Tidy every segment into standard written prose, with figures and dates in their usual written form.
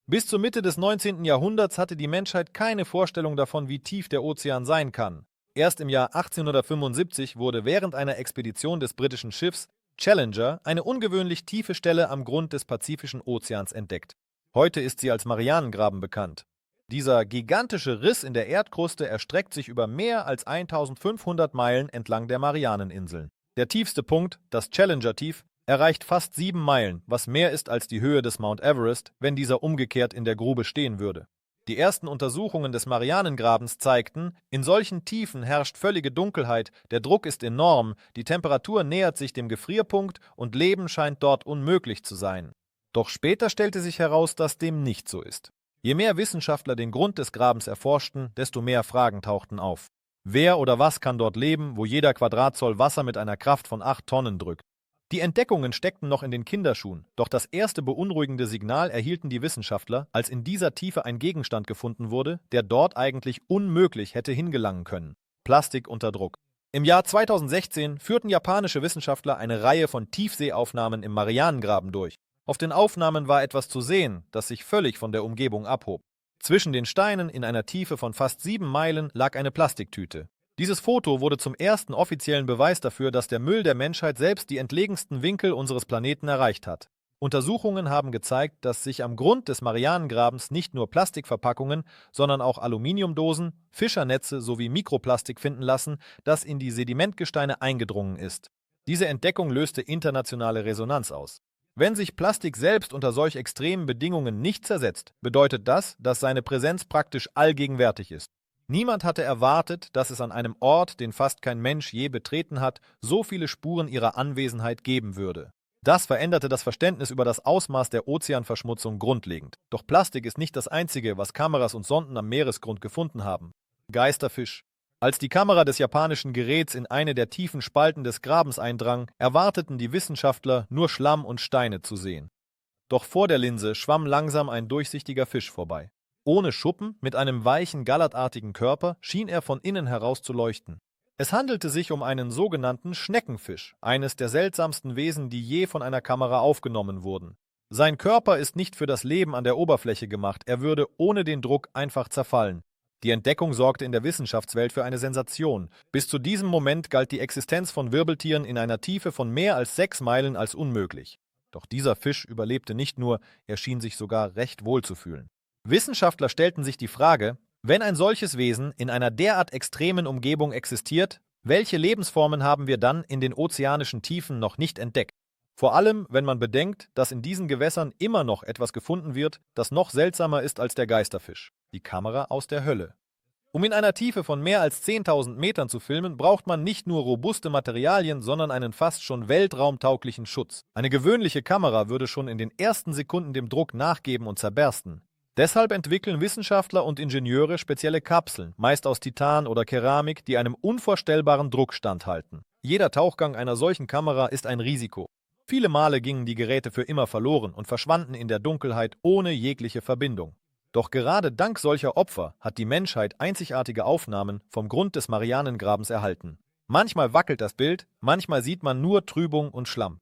Bis zur Mitte des 19. Jahrhunderts hatte die Menschheit keine Vorstellung davon, wie tief der Ozean sein kann. Erst im Jahr 1875 wurde während einer Expedition des britischen Schiffs Challenger eine ungewöhnlich tiefe Stelle am Grund des Pazifischen Ozeans entdeckt. Heute ist sie als Marianengraben bekannt. Dieser gigantische Riss in der Erdkruste erstreckt sich über mehr als 1500 Meilen entlang der Marianeninseln. Der tiefste Punkt, das Challenger-Tief, erreicht fast 7 Meilen, was mehr ist als die Höhe des Mount Everest, wenn dieser umgekehrt in der Grube stehen würde. Die ersten Untersuchungen des Marianengrabens zeigten, in solchen Tiefen herrscht völlige Dunkelheit, der Druck ist enorm, die Temperatur nähert sich dem Gefrierpunkt und Leben scheint dort unmöglich zu sein. Doch später stellte sich heraus, dass dem nicht so ist. Je mehr Wissenschaftler den Grund des Grabens erforschten, desto mehr Fragen tauchten auf. Wer oder was kann dort leben, wo jeder Quadratzoll Wasser mit einer Kraft von 8 Tonnen drückt? Die Entdeckungen steckten noch in den Kinderschuhen, doch das erste beunruhigende Signal erhielten die Wissenschaftler, als in dieser Tiefe ein Gegenstand gefunden wurde, der dort eigentlich unmöglich hätte hingelangen können: Plastik unter Druck. Im Jahr 2016 führten japanische Wissenschaftler eine Reihe von Tiefseeaufnahmen im Marianengraben durch. Auf den Aufnahmen war etwas zu sehen, das sich völlig von der Umgebung abhob. Zwischen den Steinen in einer Tiefe von fast 7 Meilen lag eine Plastiktüte. Dieses Foto wurde zum ersten offiziellen Beweis dafür, dass der Müll der Menschheit selbst die entlegensten Winkel unseres Planeten erreicht hat. Untersuchungen haben gezeigt, dass sich am Grund des Marianengrabens nicht nur Plastikverpackungen, sondern auch Aluminiumdosen, Fischernetze sowie Mikroplastik finden lassen, das in die Sedimentgesteine eingedrungen ist. Diese Entdeckung löste internationale Resonanz aus. Wenn sich Plastik selbst unter solch extremen Bedingungen nicht zersetzt, bedeutet das, dass seine Präsenz praktisch allgegenwärtig ist. Niemand hatte erwartet, dass es an einem Ort, den fast kein Mensch je betreten hat, so viele Spuren ihrer Anwesenheit geben würde. Das veränderte das Verständnis über das Ausmaß der Ozeanverschmutzung grundlegend. Doch Plastik ist nicht das Einzige, was Kameras und Sonden am Meeresgrund gefunden haben. Geisterfisch. Als die Kamera des japanischen Geräts in eine der tiefen Spalten des Grabens eindrang, erwarteten die Wissenschaftler nur Schlamm und Steine zu sehen. Doch vor der Linse schwamm langsam ein durchsichtiger Fisch vorbei. Ohne Schuppen, mit einem weichen, gallertartigen Körper, schien er von innen heraus zu leuchten. Es handelte sich um einen sogenannten Schneckenfisch, eines der seltsamsten Wesen, die je von einer Kamera aufgenommen wurden. Sein Körper ist nicht für das Leben an der Oberfläche gemacht, er würde ohne den Druck einfach zerfallen. Die Entdeckung sorgte in der Wissenschaftswelt für eine Sensation. Bis zu diesem Moment galt die Existenz von Wirbeltieren in einer Tiefe von mehr als 6 Meilen als unmöglich. Doch dieser Fisch überlebte nicht nur, er schien sich sogar recht wohl zu fühlen. Wissenschaftler stellten sich die Frage, wenn ein solches Wesen in einer derart extremen Umgebung existiert, welche Lebensformen haben wir dann in den ozeanischen Tiefen noch nicht entdeckt? Vor allem, wenn man bedenkt, dass in diesen Gewässern immer noch etwas gefunden wird, das noch seltsamer ist als der Geisterfisch: die Kamera aus der Hölle. Um in einer Tiefe von mehr als 10.000 Metern zu filmen, braucht man nicht nur robuste Materialien, sondern einen fast schon weltraumtauglichen Schutz. Eine gewöhnliche Kamera würde schon in den ersten Sekunden dem Druck nachgeben und zerbersten. Deshalb entwickeln Wissenschaftler und Ingenieure spezielle Kapseln, meist aus Titan oder Keramik, die einem unvorstellbaren Druck standhalten. Jeder Tauchgang einer solchen Kamera ist ein Risiko. Viele Male gingen die Geräte für immer verloren und verschwanden in der Dunkelheit ohne jegliche Verbindung. Doch gerade dank solcher Opfer hat die Menschheit einzigartige Aufnahmen vom Grund des Marianengrabens erhalten. Manchmal wackelt das Bild, manchmal sieht man nur Trübung und Schlamm.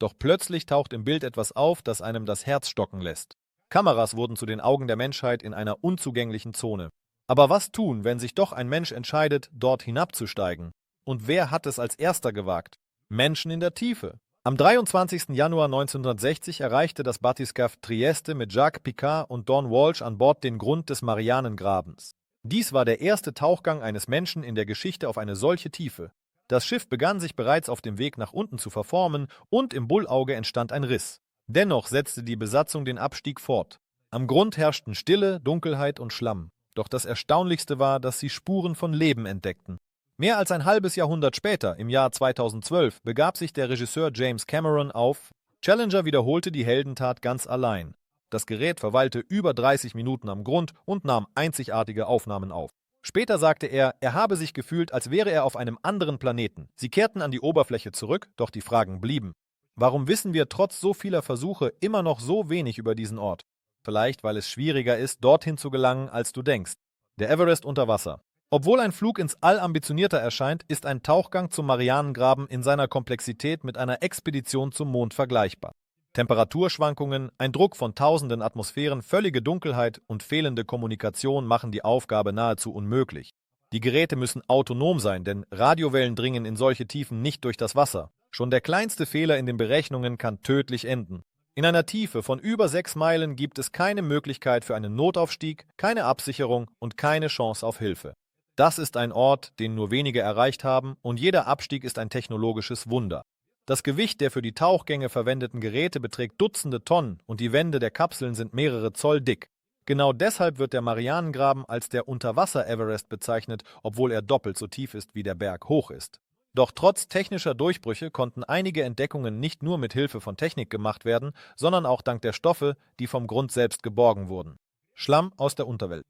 Doch plötzlich taucht im Bild etwas auf, das einem das Herz stocken lässt. Kameras wurden zu den Augen der Menschheit in einer unzugänglichen Zone. Aber was tun, wenn sich doch ein Mensch entscheidet, dort hinabzusteigen? Und wer hat es als erster gewagt? Menschen in der Tiefe. Am 23. Januar 1960 erreichte das Bathyscaphe Trieste mit Jacques Piccard und Don Walsh an Bord den Grund des Marianengrabens. Dies war der erste Tauchgang eines Menschen in der Geschichte auf eine solche Tiefe. Das Schiff begann sich bereits auf dem Weg nach unten zu verformen und im Bullauge entstand ein Riss. Dennoch setzte die Besatzung den Abstieg fort. Am Grund herrschten Stille, Dunkelheit und Schlamm. Doch das Erstaunlichste war, dass sie Spuren von Leben entdeckten. Mehr als ein halbes Jahrhundert später, im Jahr 2012, begab sich der Regisseur James Cameron auf. Challenger wiederholte die Heldentat ganz allein. Das Gerät verweilte über 30 Minuten am Grund und nahm einzigartige Aufnahmen auf. Später sagte er habe sich gefühlt, als wäre er auf einem anderen Planeten. Sie kehrten an die Oberfläche zurück, doch die Fragen blieben. Warum wissen wir trotz so vieler Versuche immer noch so wenig über diesen Ort? Vielleicht, weil es schwieriger ist, dorthin zu gelangen, als du denkst. Der Everest unter Wasser. Obwohl ein Flug ins All ambitionierter erscheint, ist ein Tauchgang zum Marianengraben in seiner Komplexität mit einer Expedition zum Mond vergleichbar. Temperaturschwankungen, ein Druck von tausenden Atmosphären, völlige Dunkelheit und fehlende Kommunikation machen die Aufgabe nahezu unmöglich. Die Geräte müssen autonom sein, denn Radiowellen dringen in solche Tiefen nicht durch das Wasser. Schon der kleinste Fehler in den Berechnungen kann tödlich enden. In einer Tiefe von über 6 Meilen gibt es keine Möglichkeit für einen Notaufstieg, keine Absicherung und keine Chance auf Hilfe. Das ist ein Ort, den nur wenige erreicht haben, und jeder Abstieg ist ein technologisches Wunder. Das Gewicht der für die Tauchgänge verwendeten Geräte beträgt Dutzende Tonnen und die Wände der Kapseln sind mehrere Zoll dick. Genau deshalb wird der Marianengraben als der Unterwasser-Everest bezeichnet, obwohl er doppelt so tief ist, wie der Berg hoch ist. Doch trotz technischer Durchbrüche konnten einige Entdeckungen nicht nur mit Hilfe von Technik gemacht werden, sondern auch dank der Stoffe, die vom Grund selbst geborgen wurden. Schlamm aus der Unterwelt.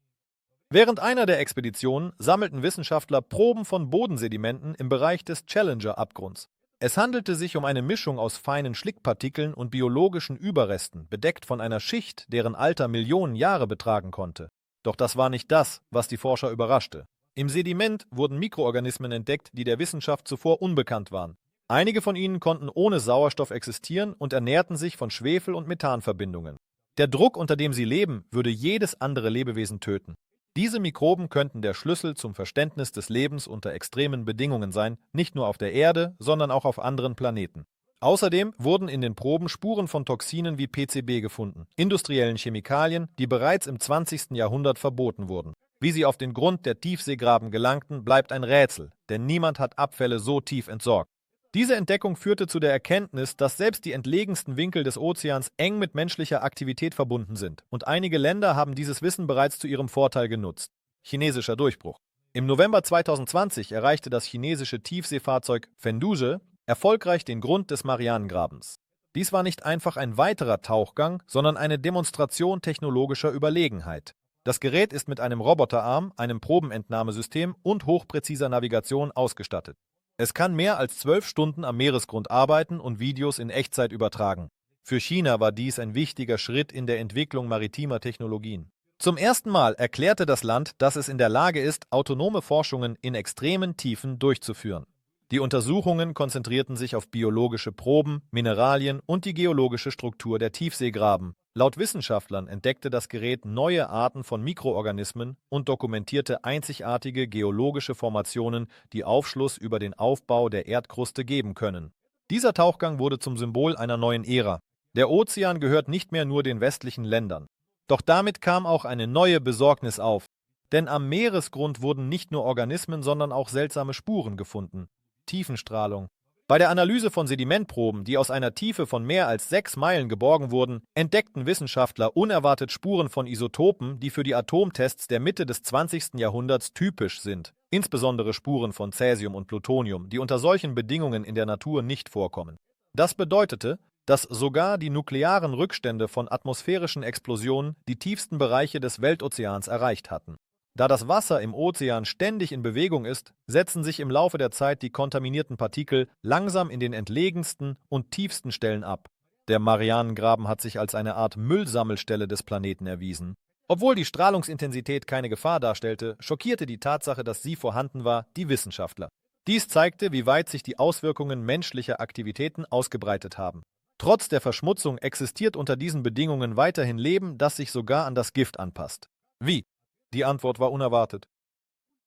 Während einer der Expeditionen sammelten Wissenschaftler Proben von Bodensedimenten im Bereich des Challenger-Abgrunds. Es handelte sich um eine Mischung aus feinen Schlickpartikeln und biologischen Überresten, bedeckt von einer Schicht, deren Alter Millionen Jahre betragen konnte. Doch das war nicht das, was die Forscher überraschte. Im Sediment wurden Mikroorganismen entdeckt, die der Wissenschaft zuvor unbekannt waren. Einige von ihnen konnten ohne Sauerstoff existieren und ernährten sich von Schwefel- und Methanverbindungen. Der Druck, unter dem sie leben, würde jedes andere Lebewesen töten. Diese Mikroben könnten der Schlüssel zum Verständnis des Lebens unter extremen Bedingungen sein, nicht nur auf der Erde, sondern auch auf anderen Planeten. Außerdem wurden in den Proben Spuren von Toxinen wie PCB gefunden, industriellen Chemikalien, die bereits im 20. Jahrhundert verboten wurden. Wie sie auf den Grund der Tiefseegraben gelangten, bleibt ein Rätsel, denn niemand hat Abfälle so tief entsorgt. Diese Entdeckung führte zu der Erkenntnis, dass selbst die entlegensten Winkel des Ozeans eng mit menschlicher Aktivität verbunden sind, und einige Länder haben dieses Wissen bereits zu ihrem Vorteil genutzt. Chinesischer Durchbruch. Im November 2020 erreichte das chinesische Tiefseefahrzeug Fendouzhe erfolgreich den Grund des Marianengrabens. Dies war nicht einfach ein weiterer Tauchgang, sondern eine Demonstration technologischer Überlegenheit. Das Gerät ist mit einem Roboterarm, einem Probenentnahmesystem und hochpräziser Navigation ausgestattet. Es kann mehr als 12 Stunden am Meeresgrund arbeiten und Videos in Echtzeit übertragen. Für China war dies ein wichtiger Schritt in der Entwicklung maritimer Technologien. Zum ersten Mal erklärte das Land, dass es in der Lage ist, autonome Forschungen in extremen Tiefen durchzuführen. Die Untersuchungen konzentrierten sich auf biologische Proben, Mineralien und die geologische Struktur der Tiefseegraben. Laut Wissenschaftlern entdeckte das Gerät neue Arten von Mikroorganismen und dokumentierte einzigartige geologische Formationen, die Aufschluss über den Aufbau der Erdkruste geben können. Dieser Tauchgang wurde zum Symbol einer neuen Ära. Der Ozean gehört nicht mehr nur den westlichen Ländern. Doch damit kam auch eine neue Besorgnis auf. Denn am Meeresgrund wurden nicht nur Organismen, sondern auch seltsame Spuren gefunden. Tiefenstrahlung. Bei der Analyse von Sedimentproben, die aus einer Tiefe von mehr als 6 Meilen geborgen wurden, entdeckten Wissenschaftler unerwartet Spuren von Isotopen, die für die Atomtests der Mitte des 20. Jahrhunderts typisch sind. Insbesondere Spuren von Cäsium und Plutonium, die unter solchen Bedingungen in der Natur nicht vorkommen. Das bedeutete, dass sogar die nuklearen Rückstände von atmosphärischen Explosionen die tiefsten Bereiche des Weltozeans erreicht hatten. Da das Wasser im Ozean ständig in Bewegung ist, setzen sich im Laufe der Zeit die kontaminierten Partikel langsam in den entlegensten und tiefsten Stellen ab. Der Marianengraben hat sich als eine Art Müllsammelstelle des Planeten erwiesen. Obwohl die Strahlungsintensität keine Gefahr darstellte, schockierte die Tatsache, dass sie vorhanden war, die Wissenschaftler. Dies zeigte, wie weit sich die Auswirkungen menschlicher Aktivitäten ausgebreitet haben. Trotz der Verschmutzung existiert unter diesen Bedingungen weiterhin Leben, das sich sogar an das Gift anpasst. Wie? Die Antwort war unerwartet.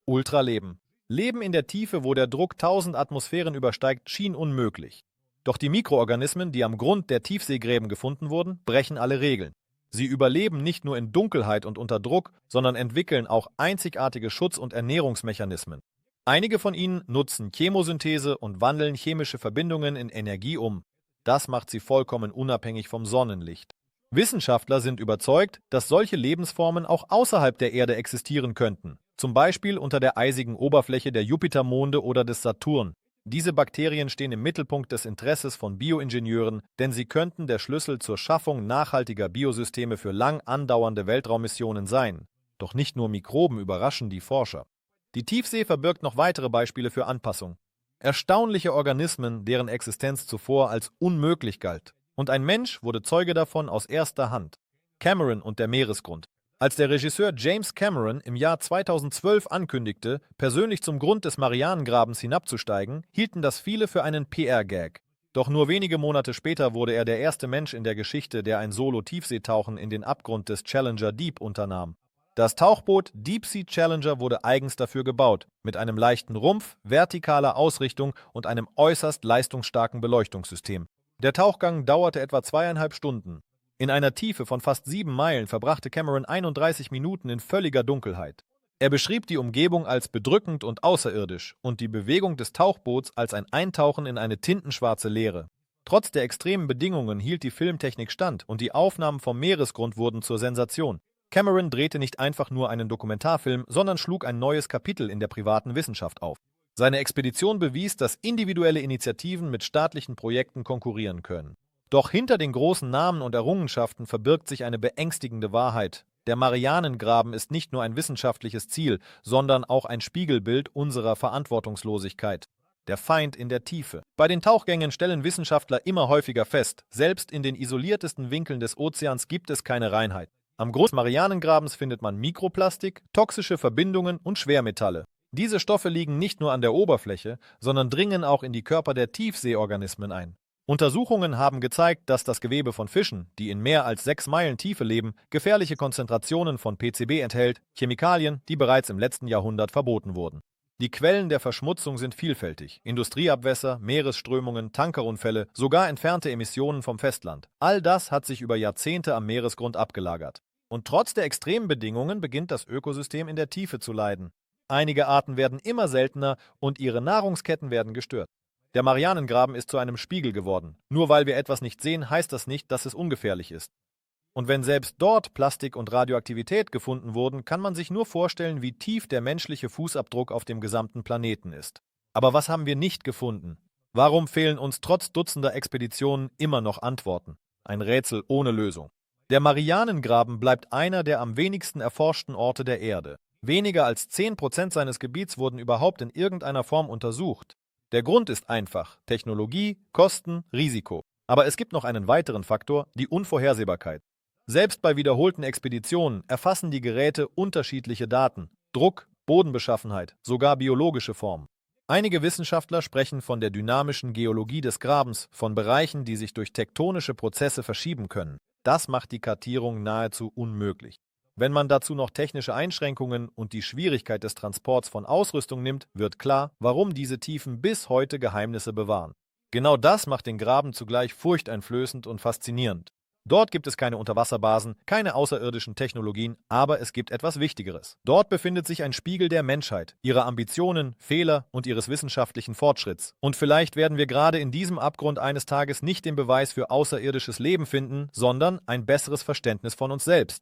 Ultraleben. Leben in der Tiefe, wo der Druck 1000 Atmosphären übersteigt, schien unmöglich. Doch die Mikroorganismen, die am Grund der Tiefseegräben gefunden wurden, brechen alle Regeln. Sie überleben nicht nur in Dunkelheit und unter Druck, sondern entwickeln auch einzigartige Schutz- und Ernährungsmechanismen. Einige von ihnen nutzen Chemosynthese und wandeln chemische Verbindungen in Energie um. Das macht sie vollkommen unabhängig vom Sonnenlicht. Wissenschaftler sind überzeugt, dass solche Lebensformen auch außerhalb der Erde existieren könnten, zum Beispiel unter der eisigen Oberfläche der Jupitermonde oder des Saturn. Diese Bakterien stehen im Mittelpunkt des Interesses von Bioingenieuren, denn sie könnten der Schlüssel zur Schaffung nachhaltiger Biosysteme für lang andauernde Weltraummissionen sein. Doch nicht nur Mikroben überraschen die Forscher. Die Tiefsee verbirgt noch weitere Beispiele für Anpassung. Erstaunliche Organismen, deren Existenz zuvor als unmöglich galt. Und ein Mensch wurde Zeuge davon aus erster Hand. Cameron und der Meeresgrund. Als der Regisseur James Cameron im Jahr 2012 ankündigte, persönlich zum Grund des Marianengrabens hinabzusteigen, hielten das viele für einen PR-Gag. Doch nur wenige Monate später wurde er der erste Mensch in der Geschichte, der ein Solo-Tiefseetauchen in den Abgrund des Challenger Deep unternahm. Das Tauchboot Deep Sea Challenger wurde eigens dafür gebaut, mit einem leichten Rumpf, vertikaler Ausrichtung und einem äußerst leistungsstarken Beleuchtungssystem. Der Tauchgang dauerte etwa 2,5 Stunden. In einer Tiefe von fast 7 Meilen verbrachte Cameron 31 Minuten in völliger Dunkelheit. Er beschrieb die Umgebung als bedrückend und außerirdisch und die Bewegung des Tauchboots als ein Eintauchen in eine tintenschwarze Leere. Trotz der extremen Bedingungen hielt die Filmtechnik stand und die Aufnahmen vom Meeresgrund wurden zur Sensation. Cameron drehte nicht einfach nur einen Dokumentarfilm, sondern schlug ein neues Kapitel in der privaten Wissenschaft auf. Seine Expedition bewies, dass individuelle Initiativen mit staatlichen Projekten konkurrieren können. Doch hinter den großen Namen und Errungenschaften verbirgt sich eine beängstigende Wahrheit. Der Marianengraben ist nicht nur ein wissenschaftliches Ziel, sondern auch ein Spiegelbild unserer Verantwortungslosigkeit. Der Feind in der Tiefe. Bei den Tauchgängen stellen Wissenschaftler immer häufiger fest, selbst in den isoliertesten Winkeln des Ozeans gibt es keine Reinheit. Am Grund des Marianengrabens findet man Mikroplastik, toxische Verbindungen und Schwermetalle. Diese Stoffe liegen nicht nur an der Oberfläche, sondern dringen auch in die Körper der Tiefseeorganismen ein. Untersuchungen haben gezeigt, dass das Gewebe von Fischen, die in mehr als 6 Meilen Tiefe leben, gefährliche Konzentrationen von PCB enthält, Chemikalien, die bereits im letzten Jahrhundert verboten wurden. Die Quellen der Verschmutzung sind vielfältig: Industrieabwässer, Meeresströmungen, Tankerunfälle, sogar entfernte Emissionen vom Festland. All das hat sich über Jahrzehnte am Meeresgrund abgelagert. Und trotz der extremen Bedingungen beginnt das Ökosystem in der Tiefe zu leiden. Einige Arten werden immer seltener und ihre Nahrungsketten werden gestört. Der Marianengraben ist zu einem Spiegel geworden. Nur weil wir etwas nicht sehen, heißt das nicht, dass es ungefährlich ist. Und wenn selbst dort Plastik und Radioaktivität gefunden wurden, kann man sich nur vorstellen, wie tief der menschliche Fußabdruck auf dem gesamten Planeten ist. Aber was haben wir nicht gefunden? Warum fehlen uns trotz dutzender Expeditionen immer noch Antworten? Ein Rätsel ohne Lösung. Der Marianengraben bleibt einer der am wenigsten erforschten Orte der Erde. Weniger als 10% seines Gebiets wurden überhaupt in irgendeiner Form untersucht. Der Grund ist einfach: Technologie, Kosten, Risiko. Aber es gibt noch einen weiteren Faktor: die Unvorhersehbarkeit. Selbst bei wiederholten Expeditionen erfassen die Geräte unterschiedliche Daten: Druck, Bodenbeschaffenheit, sogar biologische Formen. Einige Wissenschaftler sprechen von der dynamischen Geologie des Grabens, von Bereichen, die sich durch tektonische Prozesse verschieben können. Das macht die Kartierung nahezu unmöglich. Wenn man dazu noch technische Einschränkungen und die Schwierigkeit des Transports von Ausrüstung nimmt, wird klar, warum diese Tiefen bis heute Geheimnisse bewahren. Genau das macht den Graben zugleich furchteinflößend und faszinierend. Dort gibt es keine Unterwasserbasen, keine außerirdischen Technologien, aber es gibt etwas Wichtigeres. Dort befindet sich ein Spiegel der Menschheit, ihrer Ambitionen, Fehler und ihres wissenschaftlichen Fortschritts. Und vielleicht werden wir gerade in diesem Abgrund eines Tages nicht den Beweis für außerirdisches Leben finden, sondern ein besseres Verständnis von uns selbst.